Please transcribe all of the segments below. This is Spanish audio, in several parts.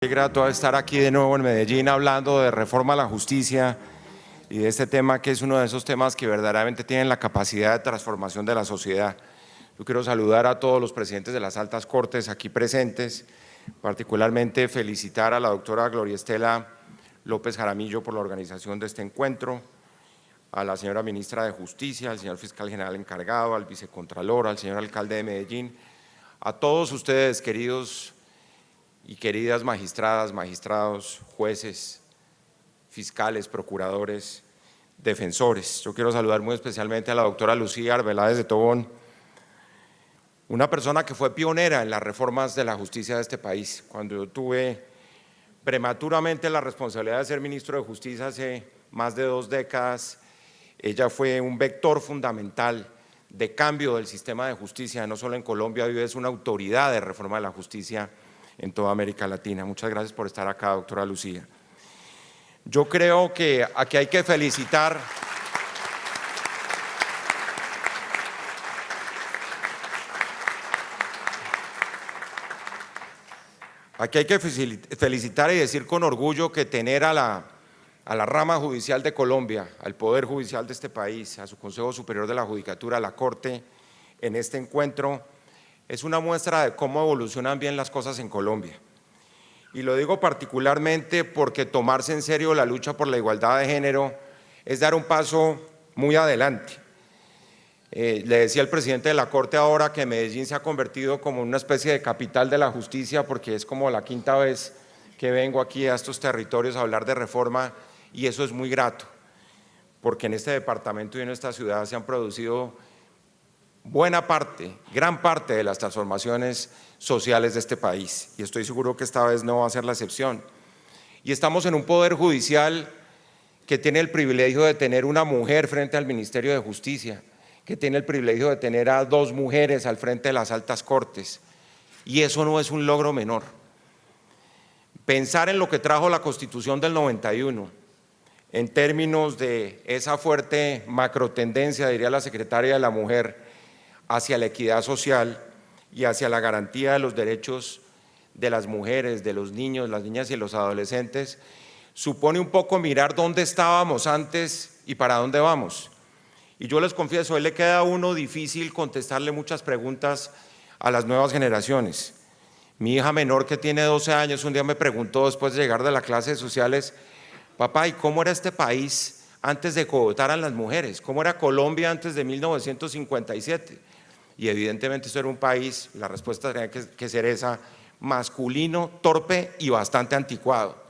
Qué grato estar aquí de nuevo en Medellín hablando de reforma a la justicia y de este tema que es uno de esos temas que verdaderamente tienen la capacidad de transformación de la sociedad. Yo quiero saludar a todos los presidentes de las altas cortes aquí presentes, particularmente felicitar a la doctora Gloria Estela López Jaramillo por la organización de este encuentro, a la señora ministra de Justicia, al señor fiscal general encargado, al vicecontralor, al señor alcalde de Medellín, a todos ustedes, queridos y queridas magistradas, magistrados, jueces, fiscales, procuradores, defensores. Yo quiero saludar muy especialmente a la doctora Lucía Arbeláez de Tobón, una persona que fue pionera en las reformas de la justicia de este país. Cuando yo tuve prematuramente la responsabilidad de ser ministro de Justicia hace más de 2 décadas, ella fue un vector fundamental de cambio del sistema de justicia, no solo en Colombia, hoy es una autoridad de reforma de la justicia en toda América Latina. Muchas gracias por estar acá, doctora Lucía. Yo creo que aquí hay que felicitar y decir con orgullo que tener a la rama judicial de Colombia, al Poder Judicial de este país, a su Consejo Superior de la Judicatura, a la Corte, en este encuentro, es una muestra de cómo evolucionan bien las cosas en Colombia. Y lo digo particularmente porque tomarse en serio la lucha por la igualdad de género es dar un paso muy adelante. Le decía el presidente de la Corte ahora que Medellín se ha convertido como una especie de capital de la justicia, porque es como la 5ª vez que vengo aquí a estos territorios a hablar de reforma, y eso es muy grato, porque en este departamento y en esta ciudad se han producido gran parte de las transformaciones sociales de este país, y estoy seguro que esta vez no va a ser la excepción. Y estamos en un poder judicial que tiene el privilegio de tener una mujer frente al Ministerio de Justicia, que tiene el privilegio de tener a 2 mujeres al frente de las altas cortes, y eso no es un logro menor. Pensar en lo que trajo la Constitución del 91, en términos de esa fuerte macrotendencia, diría la secretaria de la Mujer, hacia la equidad social y hacia la garantía de los derechos de las mujeres, de los niños, las niñas y los adolescentes, supone un poco mirar dónde estábamos antes y para dónde vamos. Y yo les confieso, hoy le queda a uno difícil contestarle muchas preguntas a las nuevas generaciones. Mi hija menor, que tiene 12 años, un día me preguntó después de llegar de la clase de sociales: papá, ¿y cómo era este país antes de que votaran las mujeres? ¿Cómo era Colombia antes de 1957? Y evidentemente esto era un país, la respuesta tenía que ser esa, masculino, torpe y bastante anticuado.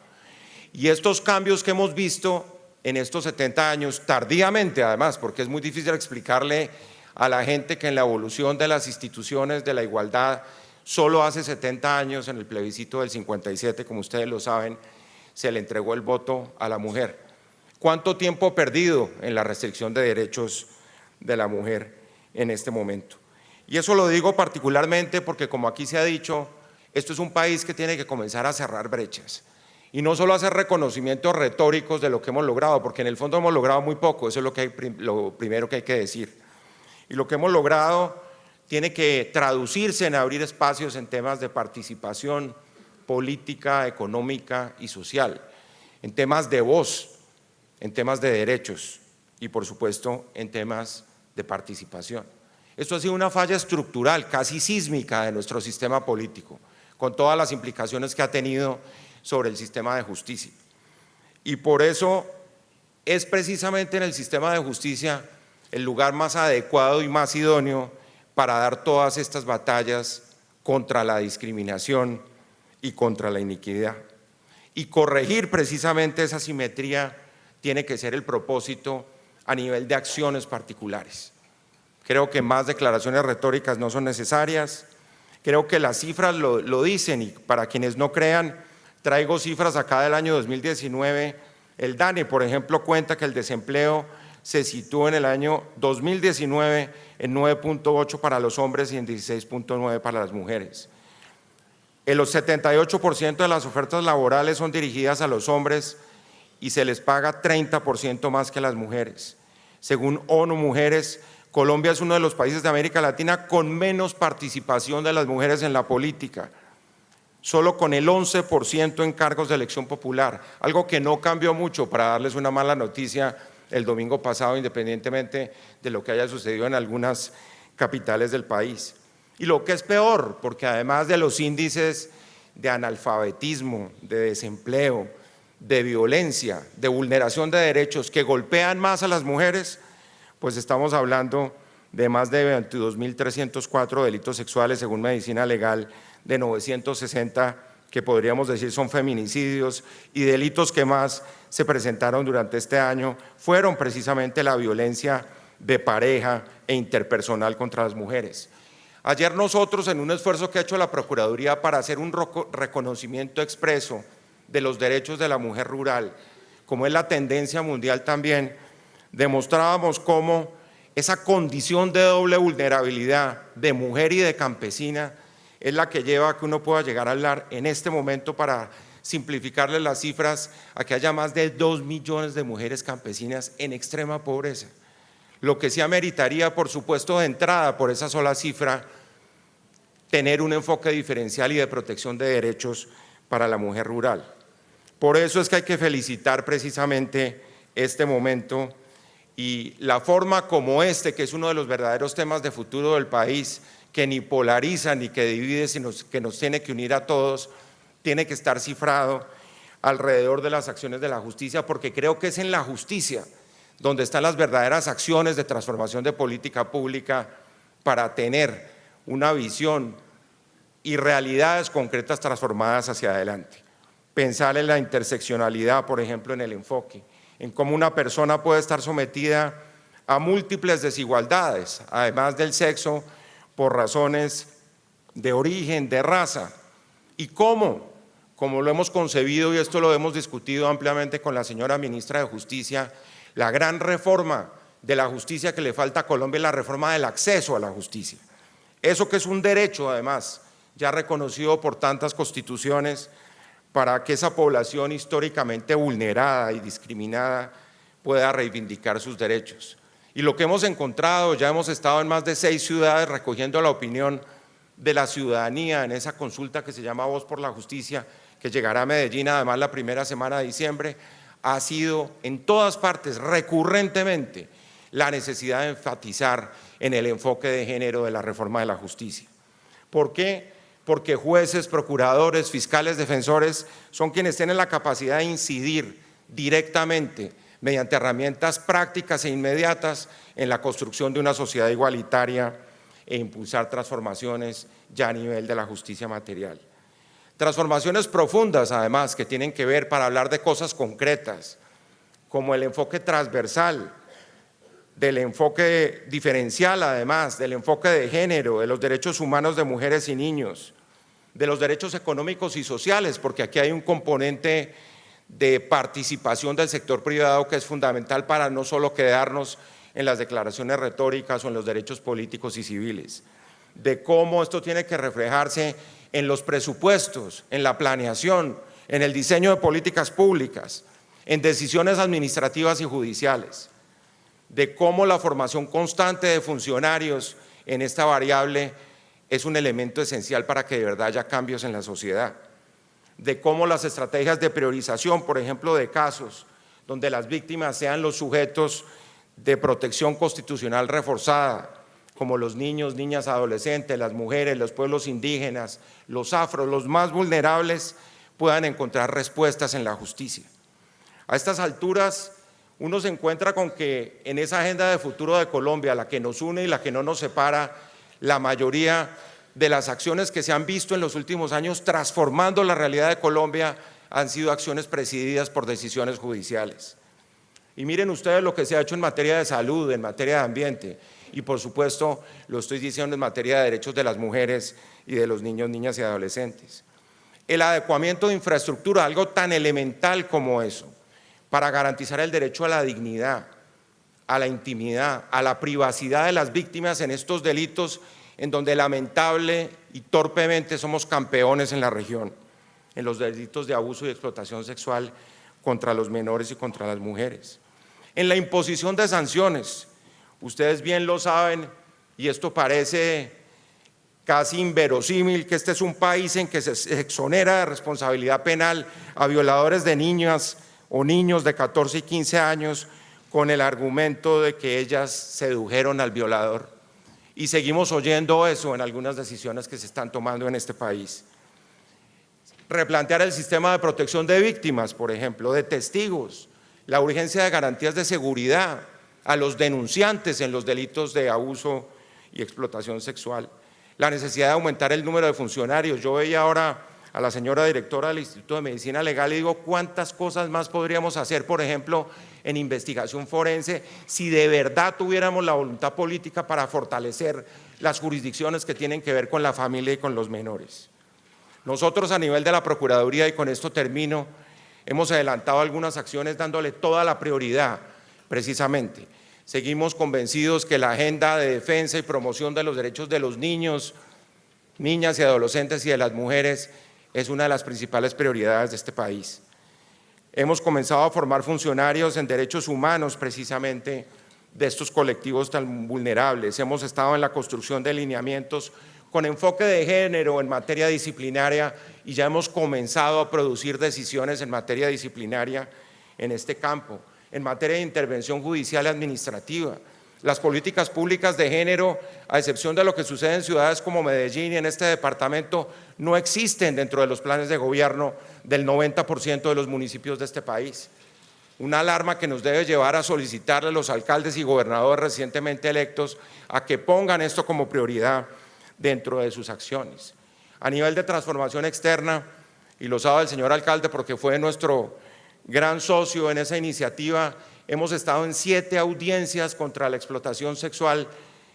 Y estos cambios que hemos visto en estos 70 años, tardíamente además, porque es muy difícil explicarle a la gente que en la evolución de las instituciones de la igualdad, solo hace 70 años, en el plebiscito del 57, como ustedes lo saben, se le entregó el voto a la mujer. ¿Cuánto tiempo perdido en la restricción de derechos de la mujer en este momento? Y eso lo digo particularmente porque, como aquí se ha dicho, esto es un país que tiene que comenzar a cerrar brechas. Y no solo hacer reconocimientos retóricos de lo que hemos logrado, porque en el fondo hemos logrado muy poco, eso es lo primero que hay que decir. Y lo que hemos logrado tiene que traducirse en abrir espacios en temas de participación política, económica y social, en temas de voz, en temas de derechos y, por supuesto, en temas de participación. Esto ha sido una falla estructural, casi sísmica, de nuestro sistema político, con todas las implicaciones que ha tenido sobre el sistema de justicia. Y por eso es precisamente en el sistema de justicia el lugar más adecuado y más idóneo para dar todas estas batallas contra la discriminación y contra la iniquidad. Y corregir precisamente esa asimetría tiene que ser el propósito a nivel de acciones particulares. Creo que más declaraciones retóricas no son necesarias, creo que las cifras lo dicen, y para quienes no crean, traigo cifras acá del año 2019, el DANE, por ejemplo, cuenta que el desempleo se situó en el año 2019 en 9.8 para los hombres y en 16.9 para las mujeres. El 78% de las ofertas laborales son dirigidas a los hombres y se les paga 30% más que a las mujeres. Según ONU Mujeres, Colombia es uno de los países de América Latina con menos participación de las mujeres en la política. solo con el 11% en cargos de elección popular, algo que no cambió mucho, para darles una mala noticia, el domingo pasado, independientemente de lo que haya sucedido en algunas capitales del país. Y lo que es peor, porque además de los índices de analfabetismo, de desempleo, de violencia, de vulneración de derechos que golpean más a las mujeres, pues estamos hablando de más de 22.304 delitos sexuales según Medicina Legal, de 960 que podríamos decir son feminicidios, y delitos que más se presentaron durante este año fueron precisamente la violencia de pareja e interpersonal contra las mujeres. Ayer nosotros, en un esfuerzo que ha hecho la Procuraduría para hacer un reconocimiento expreso de los derechos de la mujer rural, como es la tendencia mundial también, demostrábamos cómo esa condición de doble vulnerabilidad de mujer y de campesina es la que lleva a que uno pueda llegar a hablar en este momento, para simplificarle las cifras, a que haya más de 2 millones de mujeres campesinas en extrema pobreza. Lo que sí ameritaría, por supuesto, de entrada, por esa sola cifra, tener un enfoque diferencial y de protección de derechos para la mujer rural. Por eso es que hay que felicitar precisamente este momento y la forma como este, que es uno de los verdaderos temas de futuro del país, que ni polariza ni que divide, sino que nos tiene que unir a todos, tiene que estar cifrado alrededor de las acciones de la justicia, porque creo que es en la justicia donde están las verdaderas acciones de transformación de política pública para tener una visión y realidades concretas transformadas hacia adelante. Pensar en la interseccionalidad, por ejemplo, en el enfoque, en cómo una persona puede estar sometida a múltiples desigualdades, además del sexo, por razones de origen, de raza, y cómo, como lo hemos concebido, y esto lo hemos discutido ampliamente con la señora ministra de Justicia, la gran reforma de la justicia que le falta a Colombia es la reforma del acceso a la justicia. Eso que es un derecho, además, ya reconocido por tantas constituciones, para que esa población históricamente vulnerada y discriminada pueda reivindicar sus derechos. Y lo que hemos encontrado, ya hemos estado en más de 6 ciudades recogiendo la opinión de la ciudadanía en esa consulta que se llama Voz por la Justicia, que llegará a Medellín además la primera semana de diciembre, ha sido en todas partes recurrentemente la necesidad de enfatizar en el enfoque de género de la reforma de la justicia. ¿Por qué? Porque jueces, procuradores, fiscales, defensores son quienes tienen la capacidad de incidir directamente mediante herramientas prácticas e inmediatas en la construcción de una sociedad igualitaria e impulsar transformaciones ya a nivel de la justicia material. Transformaciones profundas, además, que tienen que ver, para hablar de cosas concretas, como el enfoque transversal, del enfoque diferencial, además, del enfoque de género, de los derechos humanos de mujeres y niños, de los derechos económicos y sociales, porque aquí hay un componente de participación del sector privado que es fundamental para no solo quedarnos en las declaraciones retóricas o en los derechos políticos y civiles, de cómo esto tiene que reflejarse en los presupuestos, en la planeación, en el diseño de políticas públicas, en decisiones administrativas y judiciales, de cómo la formación constante de funcionarios en esta variable es un elemento esencial para que de verdad haya cambios en la sociedad, de cómo las estrategias de priorización, por ejemplo, de casos donde las víctimas sean los sujetos de protección constitucional reforzada, como los niños, niñas, adolescentes, las mujeres, los pueblos indígenas, los afros, los más vulnerables, puedan encontrar respuestas en la justicia. A estas alturas, uno se encuentra con que en esa agenda de futuro de Colombia, la que nos une y la que no nos separa, la mayoría de las acciones que se han visto en los últimos años transformando la realidad de Colombia han sido acciones presididas por decisiones judiciales. Y miren ustedes lo que se ha hecho en materia de salud, en materia de ambiente, y por supuesto lo estoy diciendo en materia de derechos de las mujeres y de los niños, niñas y adolescentes. El adecuamiento de infraestructura, algo tan elemental como eso, para garantizar el derecho a la dignidad, a la intimidad, a la privacidad de las víctimas en estos delitos en donde lamentable y torpemente somos campeones en la región, en los delitos de abuso y explotación sexual contra los menores y contra las mujeres. En la imposición de sanciones, ustedes bien lo saben, y esto parece casi inverosímil que este es un país en que se exonera de responsabilidad penal a violadores de niñas o niños de 14 y 15 años con el argumento de que ellas sedujeron al violador. Y seguimos oyendo eso en algunas decisiones que se están tomando en este país. Replantear el sistema de protección de víctimas, por ejemplo, de testigos, la urgencia de garantías de seguridad a los denunciantes en los delitos de abuso y explotación sexual, la necesidad de aumentar el número de funcionarios. Yo veía ahora a la señora directora del Instituto de Medicina Legal y digo, ¿cuántas cosas más podríamos hacer, por ejemplo, en investigación forense, si de verdad tuviéramos la voluntad política para fortalecer las jurisdicciones que tienen que ver con la familia y con los menores? Nosotros a nivel de la Procuraduría, y con esto termino, hemos adelantado algunas acciones dándole toda la prioridad, precisamente. Seguimos convencidos que la agenda de defensa y promoción de los derechos de los niños, niñas y adolescentes y de las mujeres es una de las principales prioridades de este país. Hemos comenzado a formar funcionarios en derechos humanos, precisamente, de estos colectivos tan vulnerables. Hemos estado en la construcción de lineamientos con enfoque de género en materia disciplinaria y ya hemos comenzado a producir decisiones en materia disciplinaria en este campo. En materia de intervención judicial y administrativa, las políticas públicas de género, a excepción de lo que sucede en ciudades como Medellín y en este departamento, no existen dentro de los planes de gobierno del 90% de los municipios de este país. Una alarma que nos debe llevar a solicitarle a los alcaldes y gobernadores recientemente electos a que pongan esto como prioridad dentro de sus acciones. A nivel de transformación externa, y lo sabe el señor alcalde porque fue nuestro gran socio en esa iniciativa, hemos estado en 7 audiencias contra la explotación sexual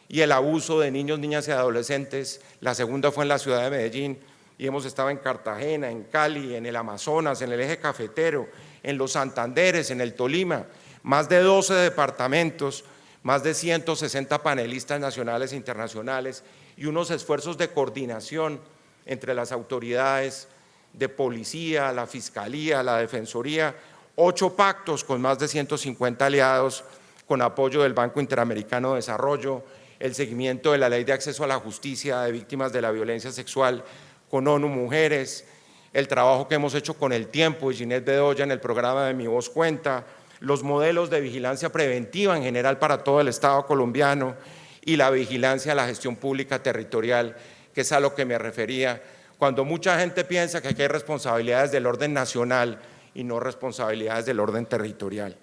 y el abuso de niños, niñas y adolescentes. La segunda fue en la ciudad de Medellín y hemos estado en Cartagena, en Cali, en el Amazonas, en el eje cafetero, en los Santanderes, en el Tolima, más de 12 departamentos, más de 160 panelistas nacionales e internacionales y unos esfuerzos de coordinación entre las autoridades de policía, la fiscalía, la defensoría, 8 pactos con más de 150 aliados, con apoyo del Banco Interamericano de Desarrollo, el seguimiento de la Ley de Acceso a la Justicia de Víctimas de la Violencia Sexual con ONU Mujeres, el trabajo que hemos hecho con El Tiempo y Ginette Bedoya en el programa de Mi Voz Cuenta, los modelos de vigilancia preventiva en general para todo el Estado colombiano y la vigilancia a la gestión pública territorial, que es a lo que me refería, cuando mucha gente piensa que aquí hay responsabilidades del orden nacional y no responsabilidades del orden territorial.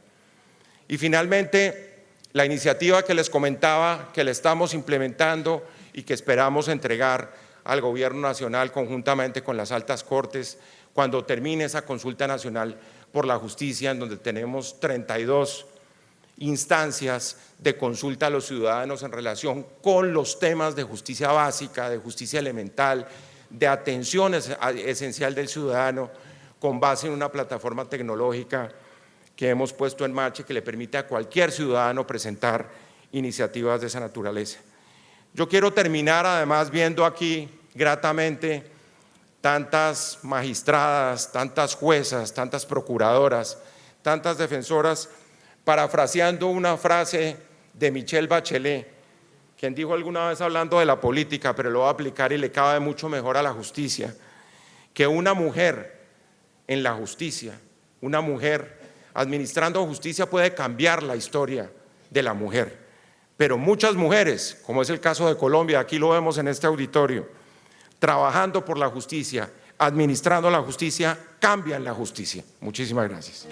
Y finalmente, la iniciativa que les comentaba, que la estamos implementando y que esperamos entregar al Gobierno Nacional conjuntamente con las altas cortes, cuando termine esa consulta nacional por la justicia, en donde tenemos 32 instancias de consulta a los ciudadanos en relación con los temas de justicia básica, de justicia elemental, de atención esencial del ciudadano, con base en una plataforma tecnológica que hemos puesto en marcha y que le permite a cualquier ciudadano presentar iniciativas de esa naturaleza. Yo quiero terminar además viendo aquí gratamente tantas magistradas, tantas juezas, tantas procuradoras, tantas defensoras, parafraseando una frase de Michelle Bachelet, quien dijo alguna vez hablando de la política, pero lo va a aplicar y le cabe mucho mejor a la justicia, que una mujer en la justicia, una mujer administrando justicia puede cambiar la historia de la mujer, pero muchas mujeres, como es el caso de Colombia, aquí lo vemos en este auditorio, trabajando por la justicia, administrando la justicia, cambian la justicia. Muchísimas gracias.